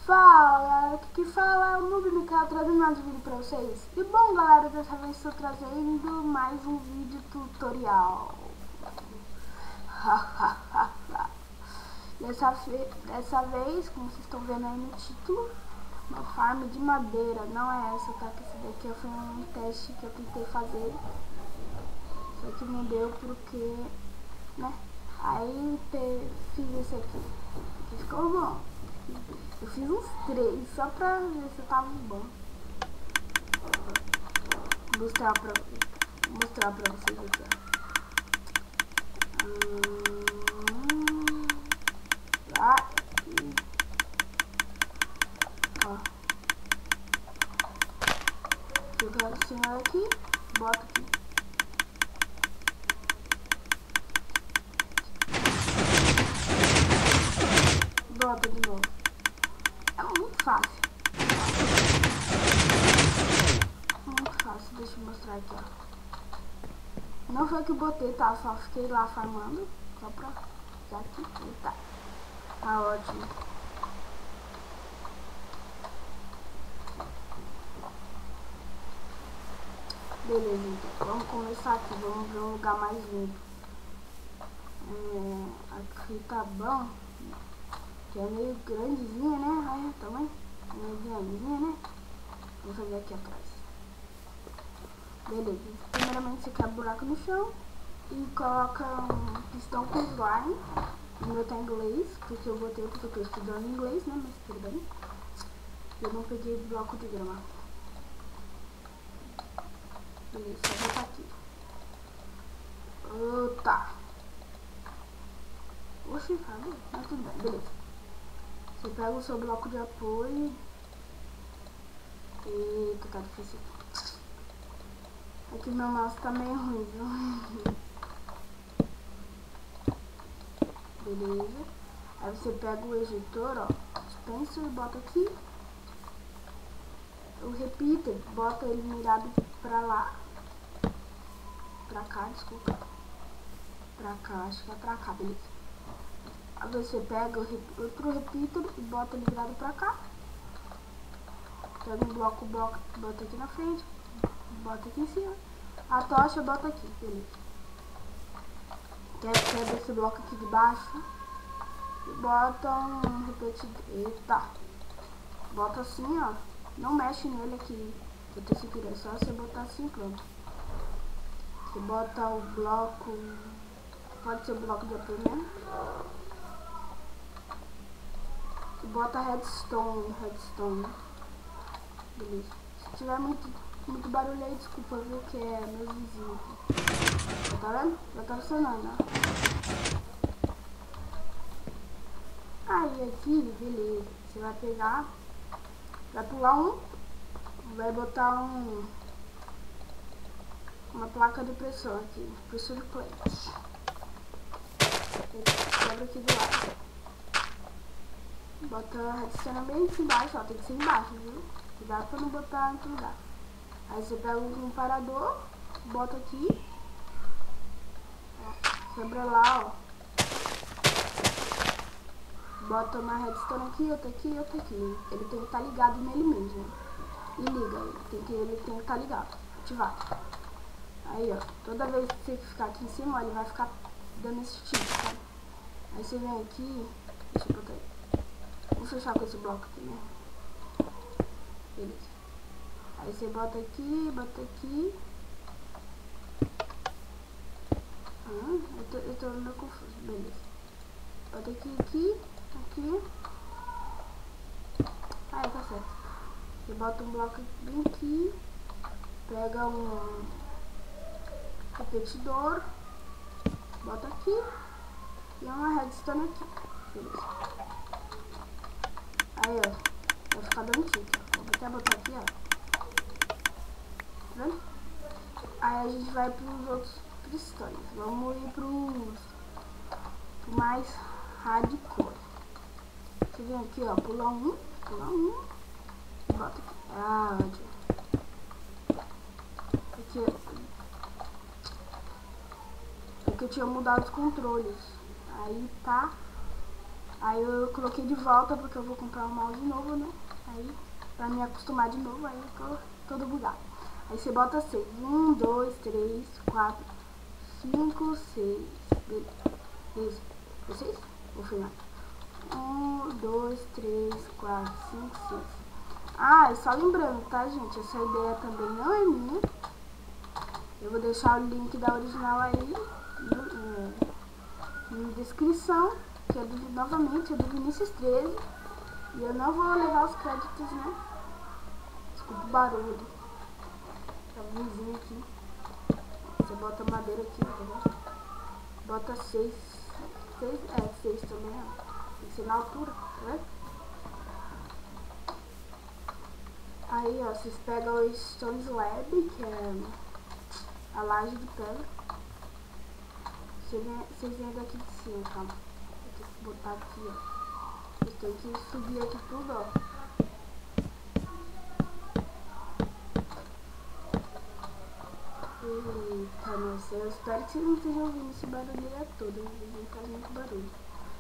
Fala galera, aqui que fala é o Noob Mikael trazendo mais um vídeo pra vocês. E bom galera, dessa vez estou trazendo mais um vídeo tutorial. Dessa vez, como vocês estão vendo aí no título, uma farm de madeira. Não é essa, tá? Que esse daqui foi um teste que eu tentei fazer, só que não deu porque, né? Aí fiz esse aqui, que ficou bom. Eu fiz uns 3 só pra ver se tava bom. Vou mostrar pra vocês aqui, ó. Ó. Pega o senhor aqui, bota aqui. Bota de novo. É muito fácil. Muito fácil, deixa eu mostrar aqui, ó. Não foi que eu botei, tá? Só fiquei lá farmando. Só pra já aqui. Eita. Tá ótimo. Beleza, então. Vamos começar aqui. Vamos ver um lugar mais limpo. Aqui tá bom. Que é meio grandezinha, né? Aí também. Meio grandezinha, né? Vou fazer aqui atrás. Beleza. Primeiramente você quebra buraco no chão e coloca um pistão com slime. O meu tá em inglês, porque eu botei porque eu tô estudando inglês, né? Mas tudo bem. Eu não peguei bloco de grama. Beleza, só botar aqui. Tá. Oxi, cadê? Mas tudo bem, beleza. Você pega o seu bloco de apoio. Eita, tá difícil aqui. Aqui meu mouse tá meio ruim, viu? Beleza. Aí você pega o ejetor, ó. Dispenser e bota aqui. O repeater, bota ele mirado pra lá. Pra cá, desculpa. Pra cá, acho que é pra cá, beleza. Aí você pega outro repeater e bota ele virado pra cá. Pega um bloco, bota aqui na frente. Bota aqui em cima. A tocha bota aqui, beleza. Quebra esse bloco aqui de baixo. E bota um repetidor. Eita. Bota assim, ó. Não mexe nele aqui. Eu tô segurando, é só você botar assim, pronto. Você bota o bloco. Pode ser o bloco de apoio mesmo. Você bota redstone. Beleza. Se tiver muito barulho aí, desculpa, viu, que é meu vizinho aqui. Tá vendo? Já tá funcionando, né? Aí aqui, beleza. Você vai pegar, vai pular vai botar uma placa de pressão aqui, pressure plate. Quebra aqui do lado. Bota a redstone bem aqui embaixo, ó, tem que ser embaixo, viu? Cuidado pra não botar em outro lugar. Aí você pega um comparador, bota aqui, ó, quebra lá, ó. Bota uma redstone aqui, outra aqui e outra aqui. Ele tem que estar ligado nele mesmo. E liga, ele tem que estar ligado, ativado. Aí, ó, toda vez que você ficar aqui em cima, ó, ele vai ficar dando esse tipo, sabe? Aí você vem aqui, deixa eu botar aí. Vou fechar com esse bloco aqui mesmo. Beleza. Aí você bota aqui, eu tô meio confuso, beleza. Bota aqui. Aí tá certo. Você bota um bloco bem aqui. Pega um repetidor. Bota aqui. E uma redstone aqui. Beleza. Aí, ó. Vai ficar dando tique, ó. Vou até botar aqui, ó. Tá vendo? Aí a gente vai pros outros pistões. Vamos ir pro mais hardcore. Você vem aqui, ó, pula um e bota aqui. Ah, ótimo. Aqui eu tinha mudado os controles. Aí tá Aí eu coloquei de volta porque eu vou comprar um mouse novo, né? Aí, pra me acostumar de novo, aí eu tô todo bugado. Aí você bota 6. 1, 2, 3, 4, 5, 6. Beleza. Foi 6? Ou foi mais? 1, 2, 3, 4, 5, 6. Ah, e só lembrando, tá, gente? Essa ideia também não é minha. Eu vou deixar o link da original aí na descrição, que é novamente é do Vinícius 13. E eu não vou levar os créditos, né? Desculpa o barulho. Tá um vizinho aqui. Você bota madeira aqui, tá vendo? Bota 6. 6 também, ó. Tem que ser na altura, tá vendo? Aí, ó, vocês pegam o Stone Slab, que é a laje de pedra. Vocês vêm daqui de cima, calma. Eu tenho que botar aqui, ó. Vocês têm que subir aqui tudo, ó. Eita, nossa, eu espero que vocês não estejam ouvindo esse barulho todo. Não faz muito barulho.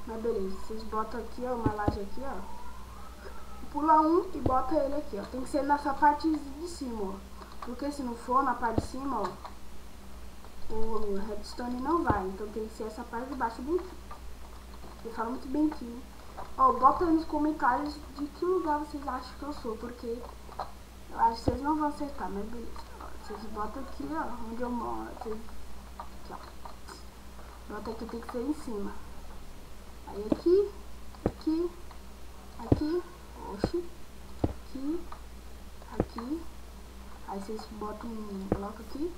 Mas beleza, vocês botam aqui, ó, uma laje aqui, ó. Pula um e bota ele aqui, ó. Tem que ser nessa parte de cima, ó. Porque se não for na parte de cima, ó, o redstone não vai. Então tem que ser essa parte de baixo bem aqui. Eu falo muito bem aqui, né? Ó, bota aí nos comentários de que lugar vocês acham que eu sou, porque eu acho que vocês não vão acertar, mas beleza. Ó, vocês botam aqui, ó, onde eu moro. Vocês... Aqui, ó. Bota aqui, tem que ser em cima. Aí aqui, aqui, aqui. Oxi, aqui, aí vocês botam um bloco aqui,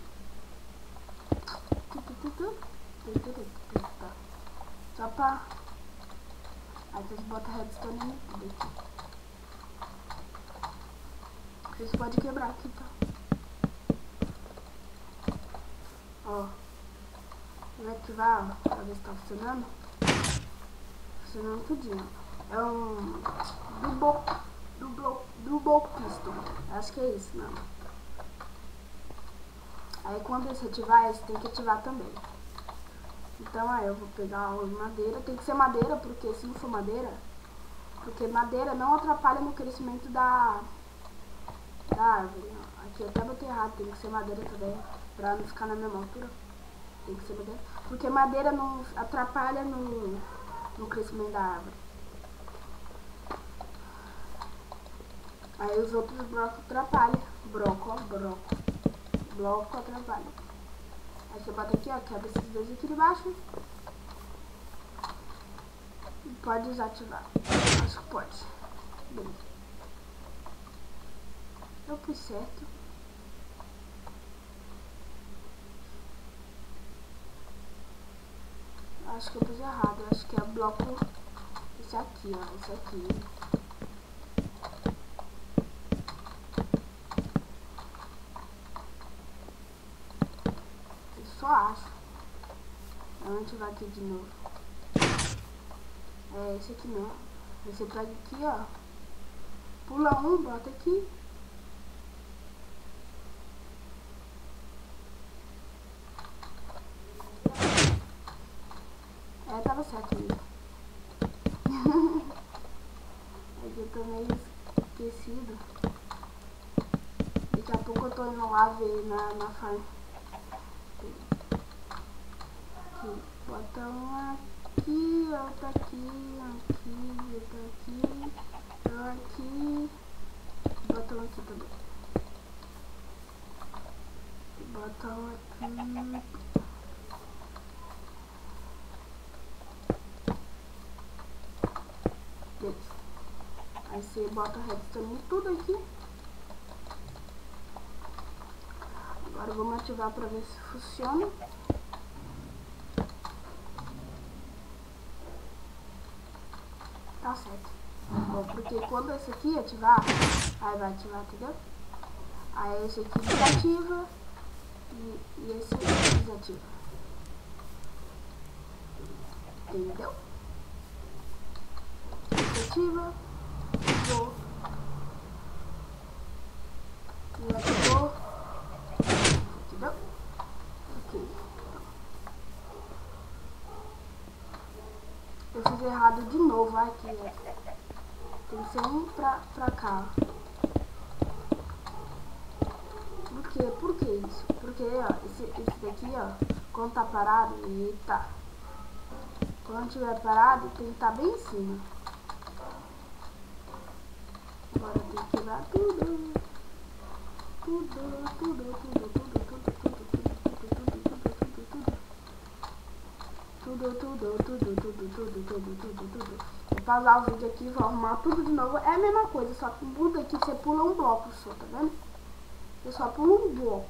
só pra, aí vocês botam redstone em tudo aqui, vocês podem quebrar aqui, tá? Ó, vou ativar, ó, pra ver se tá funcionando, tudinho. É um double piston. Acho que é isso, não. Aí quando esse ativar, esse tem que ativar também. Então aí eu vou pegar a madeira. Tem que ser madeira, porque se não for madeira, porque madeira não atrapalha no crescimento da árvore. Aqui eu até botei errado, tem que ser madeira também, pra não ficar na mesma altura. Tem que ser madeira. Porque madeira não atrapalha no crescimento da árvore. Aí os outros blocos atrapalham. Bloco atrapalha. Aí você bota aqui, ó, quebra esses dois aqui de baixo. E pode desativar. Acho que pode. Beleza. Eu pus certo. Acho que eu pus errado. Acho que é bloco esse aqui, ó. Esse aqui. Só acho. A gente vai aqui de novo. É esse aqui mesmo. Você pega aqui, ó. Pula um, bota aqui. É, tava certo mesmo. É que eu tô meio esquecido. Daqui a pouco eu tô indo lá ver na farm. Aqui. Bota um aqui, outro aqui, outro aqui, outro aqui. Bota um aqui também. Bota um aqui. Beleza. Aí você bota redstone tudo aqui. Agora vamos ativar para ver se funciona. Tá certo. Bom, porque quando esse aqui ativar, aí vai ativar, entendeu? Aí esse aqui desativa e esse aqui desativa. Entendeu? Desativa. Ativou. E ativou. Entendeu? Ok. Eu fiz errado de novo. novo, aqui, tem que ser um pra cá. Por que isso? Porque, ó, esse daqui, ó, quando tá parado, eita. Quando tiver parado, tem que estar bem em cima. Agora tem que quebrar tudo. Vou pausar o vídeo aqui, vou arrumar tudo de novo. É a mesma coisa, só que muda aqui, você pula um bloco só, tá vendo? Eu só pulo um bloco.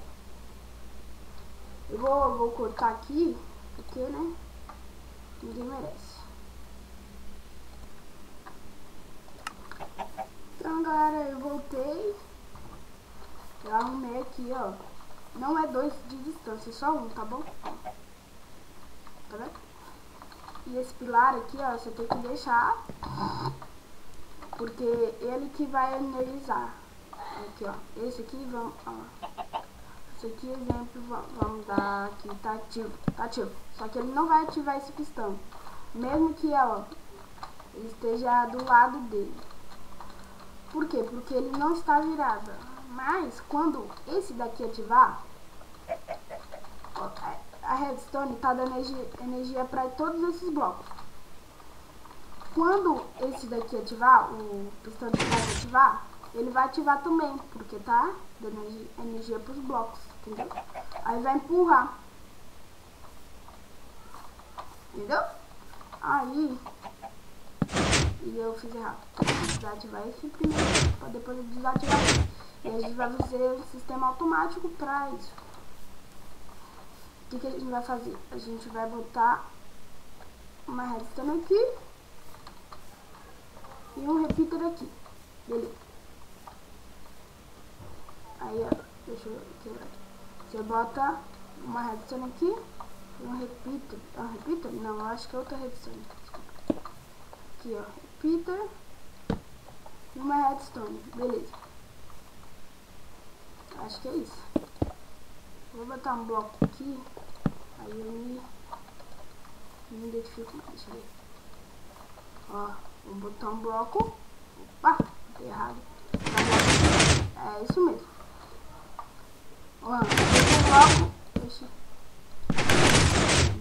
Eu vou cortar aqui, porque, né, ninguém merece. Então, galera, eu voltei. Eu arrumei aqui, ó. Não é 2 de distância, é só um, tá bom? Tá vendo? E esse pilar aqui, ó, você tem que deixar, porque ele que vai energizar. Aqui, ó. Esse aqui, vamos, ó. Esse aqui, exemplo, vamos dar aqui, tá ativo. Tá ativo. Só que ele não vai ativar esse pistão. Mesmo que, ó, ele esteja do lado dele. Por quê? Porque ele não está virado. Mas, quando esse daqui ativar, ó, a redstone tá dando energia para todos esses blocos. Quando esse daqui ativar, o pistão de gás ativar, ele vai ativar também, porque tá dando energia para os blocos, entendeu? Aí vai empurrar, entendeu? Aí, e eu fiz errado. Desativar esse primeiro, para depois desativar esse. E a gente vai fazer um sistema automático para isso. O que a gente vai fazer? A gente vai botar uma redstone aqui e um repeater aqui. Beleza. Aí, ó, deixa eu quebrar aqui. Você bota uma redstone aqui e um repeater. É um repeater? Não, eu acho que é outra redstone. Desculpa. Aqui, ó, repeater e uma redstone. Beleza. Acho que é isso. Vou botar um bloco aqui. Aí eu me identifico mais. Deixa eu ver. Ó, vou botar um bloco. Opa, botei errado. É isso mesmo. Ó, botei um bloco. Deixa.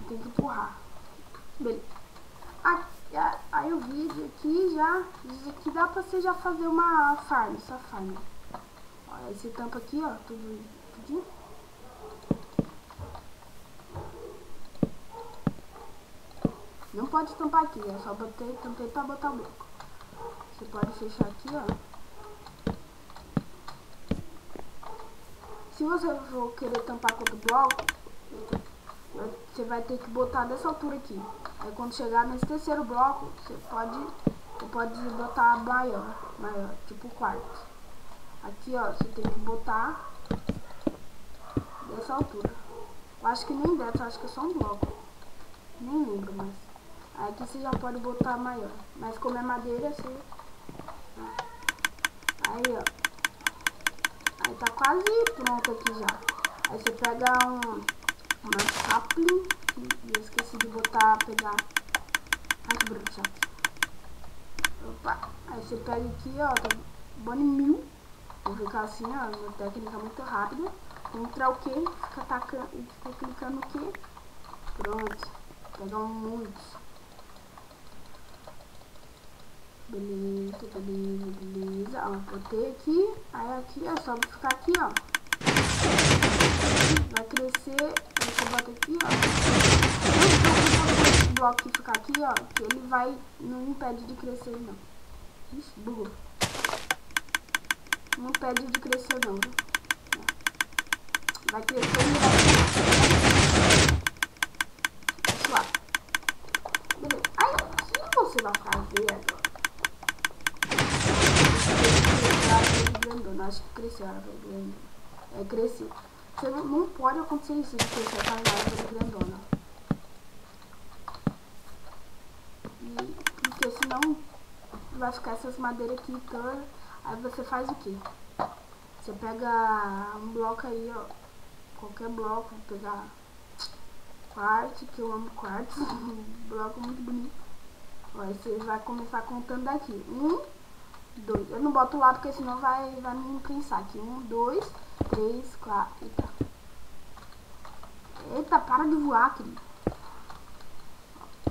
Tem que empurrar. Beleza. Aí o vídeo aqui já. Isso aqui dá pra você já fazer uma farm. Essa farm. Ó, esse tampa aqui, ó. Tudinho. Não pode tampar aqui, eu só tampei pra botar o bloco. Você pode fechar aqui, ó. Se você for querer tampar com outro bloco, você vai ter que botar dessa altura aqui. Aí quando chegar nesse terceiro bloco, você pode botar maior, tipo quarto. Aqui, ó, você tem que botar dessa altura. Eu acho que nem dessa, acho que é só um bloco. Nem lembro mais. Aí aqui você já pode botar maior. Mas como é madeira, você... Aí, ó. Aí tá quase pronto aqui já. Aí você pega uma sapling. E eu esqueci de pegar... Ai, que bruto chato. Opa. Aí você pega aqui, ó. Tá bone 1000. Vou ficar assim, ó. Uma técnica muito rápida. Entra o que? Fica atacando. Fica clicando o que? Pronto. Pegar muitos. Beleza. Ó, botei aqui. Aí aqui, ó, só vou ficar aqui, ó. Vai crescer. Aí você bota aqui, ó. Esse bloco que ficar aqui, ó, que ele vai, não impede de crescer, não. Ixi, bugou. Não impede de crescer, não. Vai crescer e vai suave. Beleza. Aí, o que você vai fazer agora? Acho que cresceu a árvore grandona. É, cresceu. Você não pode acontecer isso de crescer essa árvore grandona. Porque senão vai ficar essas madeiras aqui todas. Aí você faz o que? Você pega um bloco aí, ó. Qualquer bloco. Vou pegar quartzo, que eu amo quartzo. Um bloco muito bonito. Ó, aí você vai começar contando daqui. 1, 2. Eu não boto o lado porque senão vai me pensar aqui. 1, 2, 3, 4. Eita. Eita, para de voar, querido.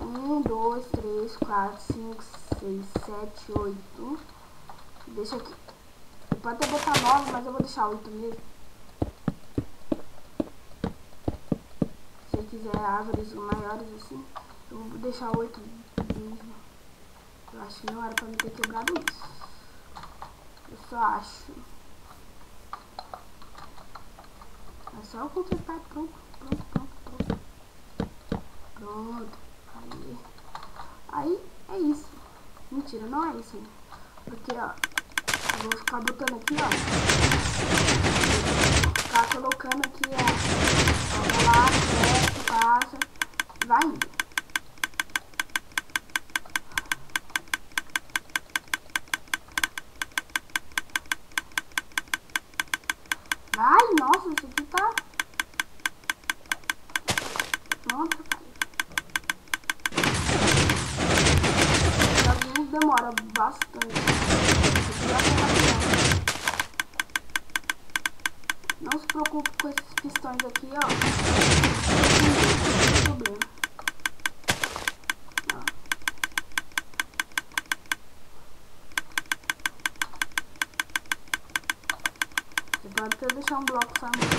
1, 2, 3, 4, 5, 6, 7, 8. Deixa aqui. Pode até botar 9, mas eu vou deixar 8 mesmo. Se você quiser árvores maiores assim, eu vou deixar 8 mesmo. Eu acho que não era pra me ter quebrado isso. Eu só acho. É só eu consertar. Pronto. Pronto. Aí é isso. Mentira, não é isso. Porque, ó, eu vou ficar botando aqui, ó. Vou ficar colocando aqui, ó. Vai lá, desce, passa. Vai indo. Ai, nossa, isso aqui tá... Pronto, cara. Demora bastante. Não se preocupe com esses pistões aqui, ó. Não tem problema. Ó. Você pode até deixar um bloco só mesmo.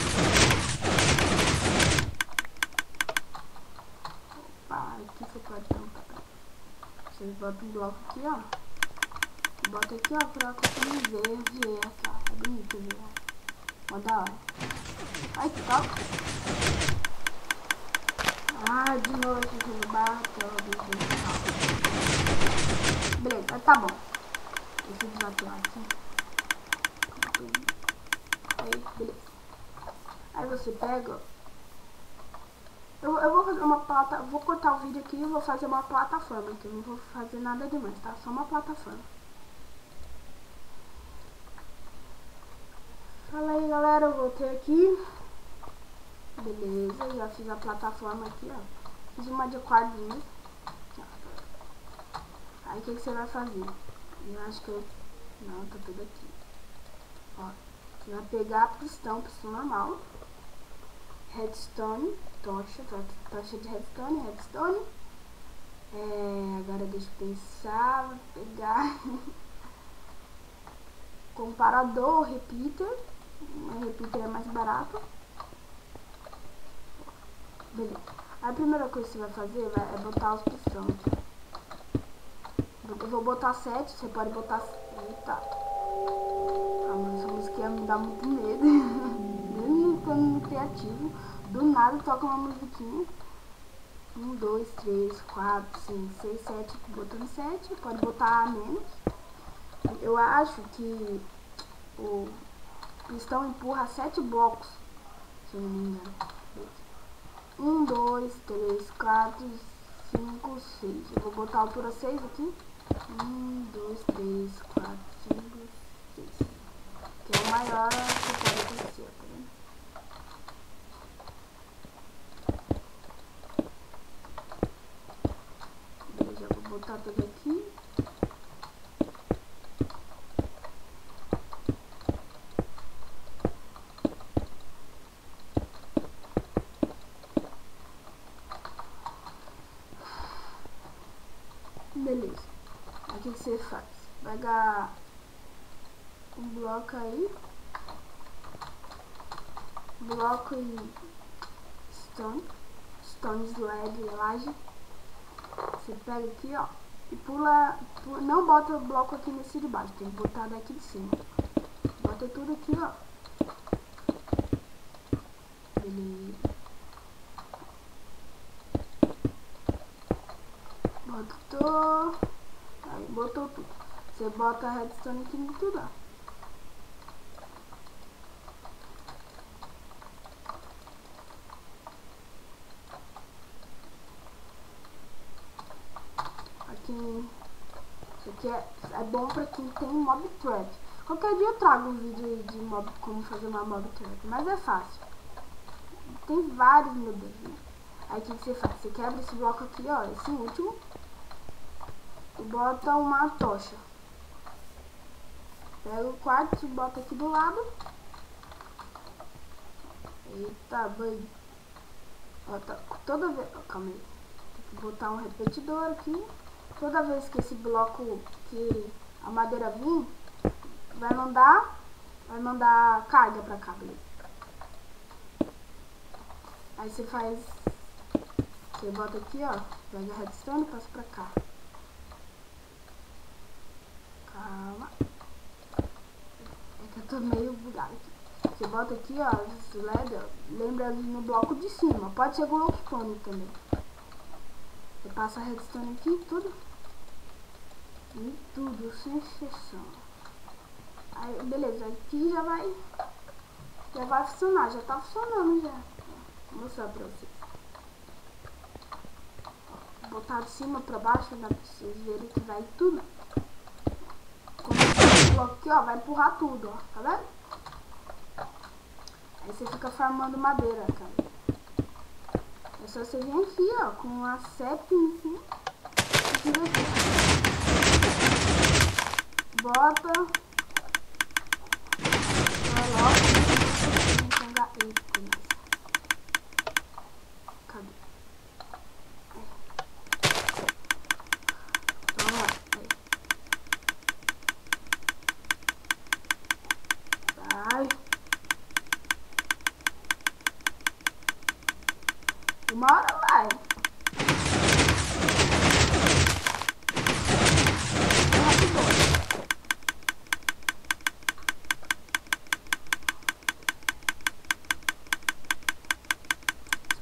Opa, aqui você pode tampar. Você bota um bloco aqui, ó. Bota aqui, ó, pra conseguir ver essa. É bonito ver. Ó, da hora. Ai, que top. Ah, de novo esse jogo bateu. Beleza, tá bom. Deixa eu desativar aqui. Aí, beleza. Aí você pega. Eu vou fazer uma plataforma, vou cortar o vídeo aqui e vou fazer uma plataforma aqui. Eu não vou fazer nada demais, tá? Só uma plataforma. Fala aí, galera, eu voltei aqui. Beleza, já fiz a plataforma aqui, ó. Fiz uma de quadrinhos. Aí o que você vai fazer? Eu acho que eu... Não, tá tudo aqui. Ó, você vai pegar pistão normal. Redstone, tocha de redstone. Agora deixa eu pensar, vou pegar comparador, repeater. O repeater é mais barato. Beleza. A primeira coisa que você vai fazer é botar os pistões aqui. Eu vou botar 7, você pode botar... Eita. Essa música me dá muito medo. Mesmo ficando criativo, do nada toca uma musiquinha. 1, 2, 3, 4, 5, 6, 7. Botando 7, pode botar menos. Eu acho que o pistão empurra 7 blocos, se eu não me engano. 1, 2, 3, 4, 5, 6. Eu vou botar a altura 6 aqui. 1, 2, 3, 4, 5, 6. Que é o maior que pode acontecer, tá vendo? Beleza, eu vou botar tudo aqui. Beleza. Aí o que você faz? Pega um bloco aí. Bloco e stone slag, laje. Você pega aqui, ó, e pula, não bota o bloco aqui nesse de baixo, tem que botar daqui de cima. Bota tudo aqui, ó. Beleza. Botou. Aí, botou tudo. Você bota a redstone aqui em tudo, ó. Isso aqui é bom pra quem tem mob trap. Qualquer dia eu trago um vídeo de como fazer uma mob trap, mas é fácil. Tem vários, meu Deus, né? Aí o que você faz? Você quebra esse bloco aqui, ó, esse último. e bota uma tocha. Pega o quartzo e bota aqui do lado. Eita, banho. Bota toda vez. Calma aí. Tem que botar um repetidor aqui. Toda vez que esse bloco, que a madeira vir, vai mandar carga pra cá, beleza? Aí você faz. Você bota aqui, ó. Pega a redstone e passa pra cá. Calma. É que eu tô meio bugado aqui. Você bota aqui, ó, os LED, ó, lembra ali no bloco de cima. Pode ser glowstone também. Você passa a redstone aqui, tudo. E tudo, sem exceção. Aí, beleza, aqui já vai funcionar, já tá funcionando já. Vou mostrar pra vocês. Vou botar de cima pra baixo, dá pra vocês verem que vai tudo. Como esse bloco aqui, ó, vai empurrar tudo, ó, tá vendo? Aí você fica farmando madeira, cara. É só você vir aqui, ó, com a seta em cima. Bota. Cadê? Vamos lá. Vai. Uma hora vai.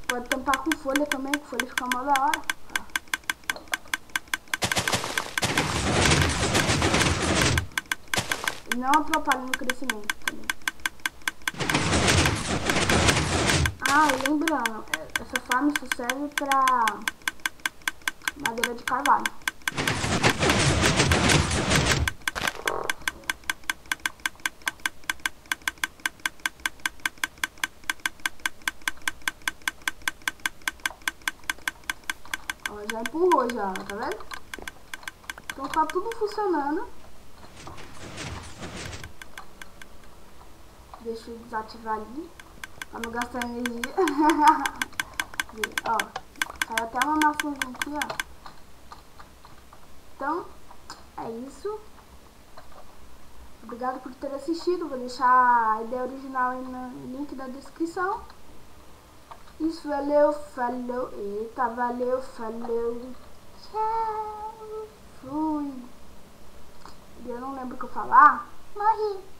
Pode tampar com folha também, que folha fica mó da hora. E não atrapalha no crescimento também. Ah, e lembrando, essa farm só serve pra madeira de carvalho. Ó, já empurrou já, tá vendo? Então tá tudo funcionando. Deixa eu desativar ali, pra não gastar energia. Ó, saiu até uma maçãzinha aqui, ó. Então, é isso. Obrigado por ter assistido. Vou deixar a ideia original aí no link da descrição. Isso, valeu, falou. Eita, valeu, falou. Tchau. Fui. Eu não lembro o que eu falar. Morri.